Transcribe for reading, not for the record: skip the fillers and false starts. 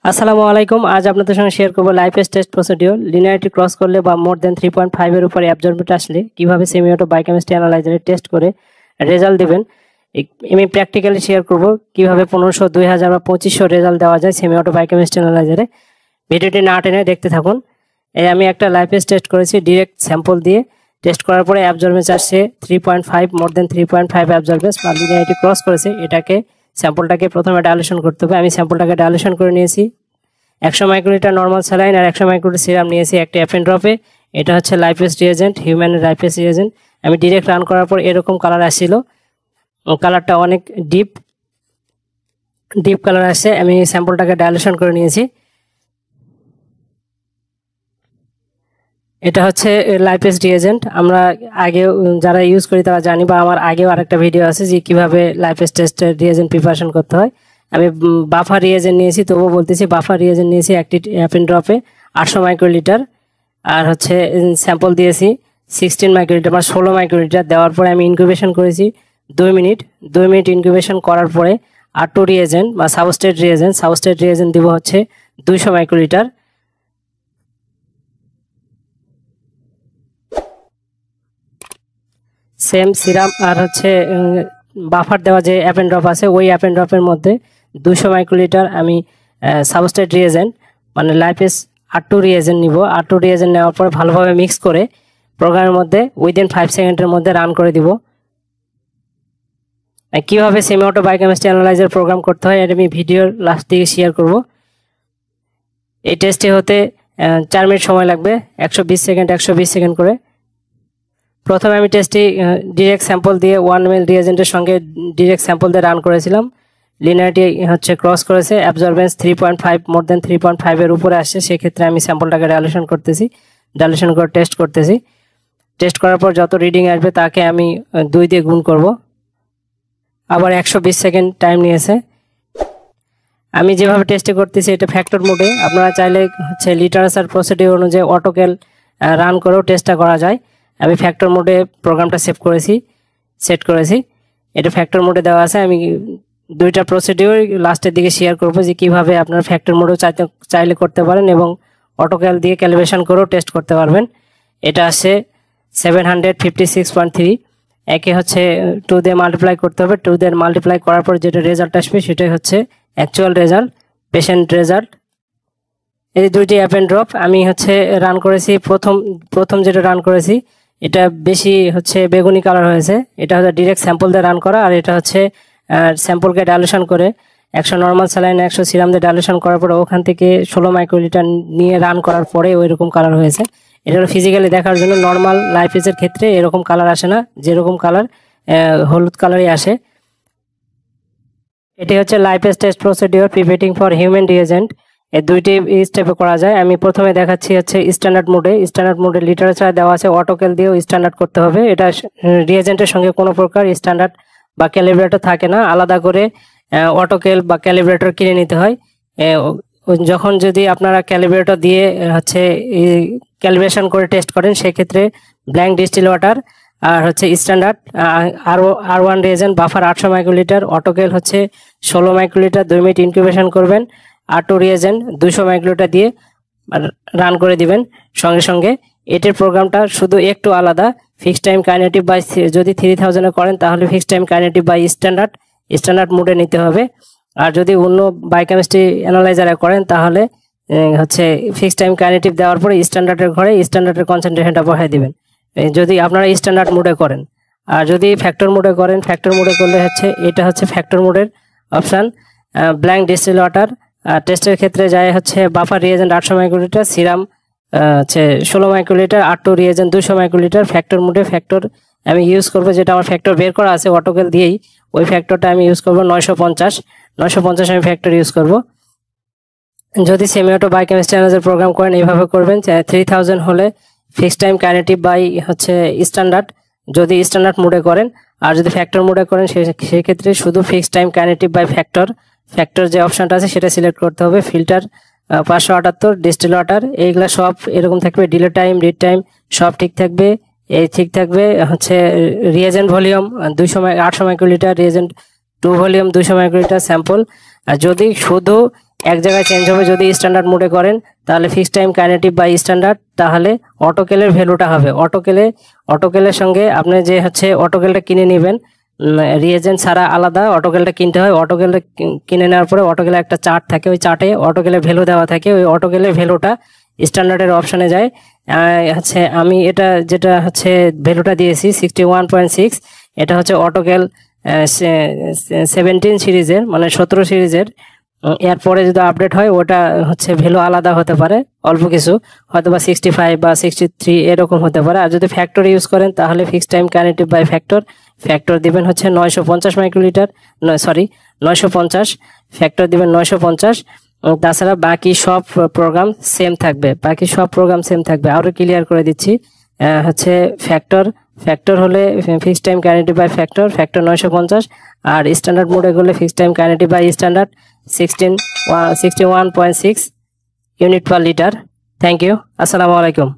আসসালামু আলাইকুম। আজ আপনাদের সঙ্গে শেয়ার করব life test procedure. Linearity cross করলে বা মোর দেন 3.5 এর উপরে অ্যাবজর্বেন্ট আসলে কিভাবে সেমি অটো বায়োকেমিস্ট্রি অ্যানালাইজারে টেস্ট করে রেজাল্ট দিবেন। আমি প্র্যাকটিক্যালি শেয়ার করব কিভাবে 1500, 2000 বা 2500 রেজাল্ট দেওয়া যায় সেমি অটো বায়োকেমিস্ট্রি অ্যানালাইজারে। ভিডিওটি না টেনে দেখতে থাকুন। আমি একটা লাইফ টেস্ট করেছি ডিরেক্ট স্যাম্পল দিয়ে। টেস্ট করার পরে অ্যাবজর্বেন্স আসছে 3.5, মোর দেন 3.5 অ্যাবজর্বেন্স বা লিনিয়ারিটি ক্রস করেছে। এটাকে স্যাম্পলটাকে প্রথমে ডাইলুশন করতে হবে। আমি স্যাম্পলটাকে ডাইলুশন করে নিয়েছি। 100 মাইক্রোলিটার নর্মাল স্যালাইন আর 100 মাইক্রোলিটার সিরাম নিয়েছি একটা এফএন ড্রপে। এটা হচ্ছে লাইফেস রিয়েজেন্ট, হিউম্যানের লাইফেস রিয়েজেন্ট। আমি ডিরেক্ট রান করার পর এরকম কালার আসছিল, কালারটা অনেক ডিপ কালার আসছে। আমি স্যাম্পলটাকে ডাইলুশন করে নিয়েছি। এটা হচ্ছে লাইফেস রিয়েজেন্ট। আমরা আগেও যারা ইউজ করি তারা জানি, বা আমার আগেও আরেকটা ভিডিও আছে যে কিভাবে লাইফেস টেস্টের রিয়েজেন্ট প্রিপারেশন করতে হয়। আমি বাফার রিয়েজেন্ট নিয়েছি, তবুও বলতেছি বাফার রিয়েজেন্ট নিয়েছি একটি এফএন ড্রপে 800 মাইক্রোলিটার। আর হচ্ছে স্যাম্পল দিয়েছি 16 মাইক্রোলিটার বা 16 মাইক্রোলিটার। দেওয়ার পরে আমি ইনকিউবেশন করেছি 2 মিনিট। 2 মিনিট ইনকিউবেশন করার পরে R2 রিয়েজেন্ট বা সাবস্ট্রেট রিয়েজেন্ট দিব হচ্ছে 200 মাইক্রোলিটার। সেম সিরাম আর হচ্ছে বাফার দেওয়া যে অ্যাপেন ড্রপ আছে, ওই অ্যাপেন ড্রপের মধ্যে 200 মাইক্রোলিটার আমি সাবস্ট্রেট রিয়েজেন্ট মানে লাইফেস R2 রিয়েজেন্ট নিব। R2 রিয়েজেন্ট নেওয়ার পর ভালোভাবে মিক্স করে প্রোগ্রামের মধ্যে উইদিন 5 সেকেন্ডের মধ্যে রান করে দিব। কীভাবে semi auto biochemistry analyser program করতে হয় এটা আমি ভিডিওর লাস্ট দিকে শেয়ার করব। এই টেস্টে হতে 4 মিনিট সময় লাগবে, 120 সেকেন্ড করে। প্রথমে আমি টেস্টটি ডিরেক্ট স্যাম্পল দিয়ে 1 ml রিয়েজেন্টের সঙ্গে ডিরেক্ট স্যাম্পল দিয়ে রান করেছিলাম। লিনিয়ারিটি হচ্ছে ক্রস করেছে, অ্যাবজর্বেন্স 3.5, মোর দেন 3.5 এর উপরে আসছে। সেক্ষেত্রে আমি স্যাম্পলটাকে ডাইলুশন করে টেস্ট করতেছি। টেস্ট করার পর যত রিডিং আসবে তাকে আমি 2 দিয়ে গুণ করব। আবার 120 সেকেন্ড টাইম নিয়েছে। আমি যেভাবে টেস্টে করতেছি এটা ফ্যাক্টর মোডে। আপনারা চাইলে হচ্ছে লিটারেচার প্রসিডিওর অনুযায়ী অটোক্যাল রান করেও টেস্টটা করা যায়। আমি ফ্যাক্টর মোডে প্রোগ্রামটা সেট করেছি। এটা ফ্যাক্টর মোডে দেওয়া আছে। আমি 2টা প্রসিডিওর লাস্টের দিকে শেয়ার করব যে কিভাবে আপনারা ফ্যাক্টর মোডেও চাইলে করতে পারেন এবং অটোক্যাল দিয়ে ক্যালিব্রেশন করেও টেস্ট করতে পারবেন। এটা আসছে 756.3। একে হচ্ছে 2 দিয়ে মাল্টিপ্লাই করতে হবে। 2 দিয়ে মাল্টিপ্লাই করার পর যেটা রেজাল্ট আসবে সেটাই হচ্ছে অ্যাকচুয়াল রেজাল্ট, পেশেন্ট রেজাল্ট। এই 2টি অ্যাপেন ড্রপ আমি হচ্ছে রান করেছি। প্রথম যেটা রান করেছি এটা বেশি হচ্ছে বেগুনি কালার হয়েছে। এটা হচ্ছে ডিরেক্ট স্যাম্পল দিয়ে রান করা, আর এটা হচ্ছে স্যাম্পলকে ডাইলুশন করে 100 নর্মাল স্যালাইন 100 সিরাম দিয়ে ডাইলুশন করার পরে ওখান থেকে 16 মাইক্রোলিটার নিয়ে রান করার পরে ওইরকম কালার হয়েছে। এটা হলো ফিজিক্যালি দেখার জন্য। নর্মাল লাইফেসের ক্ষেত্রে এরকম কালার আসে না, যেরকম কালার হলুদ কালারই আসে। এটি হচ্ছে lipase test procedure preparing for human reagent. এই 2টি স্টেপে করা যায়। আমি প্রথমে দেখাচ্ছি হচ্ছে স্ট্যান্ডার্ড মোডে লিটারেচার দেওয়া আছে অটোক্যাল দিয়েও স্ট্যান্ডার্ড করতে হবে। এটা রিয়েজেন্টের সঙ্গে কোনো প্রকার স্ট্যান্ডার্ড বা ক্যালিব্রেটর থাকে না, আলাদা করে অটোক্যাল বা ক্যালিব্রেটর কিনে নিতে হয়। যখন যদি আপনারা ক্যালিব্রেটর দিয়ে হচ্ছে ক্যালিব্রেশন করে টেস্ট করেন সেক্ষেত্রে ব্ল্যাঙ্ক ডিস্টিল ওয়াটার আর হচ্ছে standard R1 reagent buffer 800 microlitre, অটোক্যাল হচ্ছে 16 মাইক্রোলিটার 2 মিনিট ইনকিউবেশন করবেন। R2 রিয়েজেন্ট 200 মাইক্রোলিটার দিয়ে রান করে দিবেন সঙ্গে। এটির প্রোগ্রামটা শুধু একটু আলাদা। ফিক্সড টাইম কাইনেটিভ বাই, যদি 3000 করেন তাহলে fixed time kinetic by standard মোডে নিতে হবে। আর যদি অন্য বায়োকেমিস্ট্রি অ্যানালাইজারে করেন তাহলে হচ্ছে ফিক্সড টাইম কাইনেটিভ দেওয়ার পরে স্ট্যান্ডার্ডের ঘরে স্ট্যান্ডার্ডের কনসেন্ট্রেশনটা বসায় দিবেন যদি আপনারা স্ট্যান্ডার্ড মোডে করেন। আর যদি ফ্যাক্টর মোডে করেন, ফ্যাক্টর মোডে করলে হচ্ছে এটা হচ্ছে ফ্যাক্টর মোডের অপশান। ব্ল্যাঙ্ক ডিস্টিল ওয়াটার টেস্টের ক্ষেত্রে যায় হচ্ছে বাফার রিয়েজেন্ট 800 মাইক্রোলিটার, সিরাম হচ্ছে 16 microlitre, R2 reagent 200 microlitre. Factor মোডে ফ্যাক্টর আমি ইউজ করবো, যেটা আমার ফ্যাক্টর বের করা আছে অটোক্যাল দিয়েই, ওই ফ্যাক্টরটা আমি ইউজ করবো 950 আমি ফ্যাক্টর ইউজ করব। যদি semi auto biochemistry analyser program করেন এইভাবে করবেন। 3000 হলে ফিক্সড টাইম কাইনেটিভ বাই হচ্ছে স্ট্যান্ডার্ড যদি স্ট্যান্ডার্ড মোডে করেন, আর যদি ফ্যাক্টর মোডে করেন সেক্ষেত্রে শুধু fixed time kinetic by factor যে অপশনটা আছে সেটা সিলেক্ট করতে হবে। ফিল্টার 578, ডিস্টিল ওয়াটার এইগুলা সব এরকম থাকবে। ডিলে টাইম, রিড টাইম সব ঠিক থাকবে। ঠিক থাকবে হচ্ছে reagent volume 800 microlitre, reagent 2 volume 200 microlitre sample. যদি শুধু এক জায়গায় চেঞ্জ হবে। যদি স্ট্যান্ডার্ড মোডে করেন তাহলে fix time kinetic by standard, তাহলে অটোকেলের ভ্যালুটা হবে অটোকেলের সঙ্গে আপনি যে হচ্ছে অটোকেলটা কিনে নেবেন, রিএজেন্ট ছাড়া আলাদা অটোকেলটা কিনতে হয়। অটোকেলটা কিনে নেওয়ার পরে অটোকেলে একটা চার্ট থাকে, ওই চার্টে অটোকেলের ভ্যালু দেওয়া থাকে, ওই অটোকেলের ভ্যালুটা স্ট্যান্ডার্ডের অপশনে যায়। হচ্ছে আমি এটা যেটা হচ্ছে ভ্যালুটা দিয়েছি 61.6, এটা হচ্ছে অটোকেল 17 সিরিজের, মানে 17 সিরিজের। এরপরে যদি আপডেট হয় ওটা হচ্ছে ভ্যালু আলাদা হতে পারে, অল্প কিছু, হয়তো বা 65 বা 63 এরকম হতে পারে। আর যদি ফ্যাক্টর ইউজ করেন তাহলে fix time kinetic by factor দিবেন হচ্ছে 950 মাইক্রোলিটার, সরি 950, ফ্যাক্টর দিবেন 950। তাছাড়া বাকি সব প্রোগ্রাম সেম থাকবে, আরো ক্লিয়ার করে দিচ্ছি। হচ্ছে ফ্যাক্টর হলে fix time kinetic by factor 950, আর স্ট্যান্ডার্ড মোডে গেলে fix time kinetic by standard 61.6 unit per litre. Thank you, আসসালামু আলাইকুম।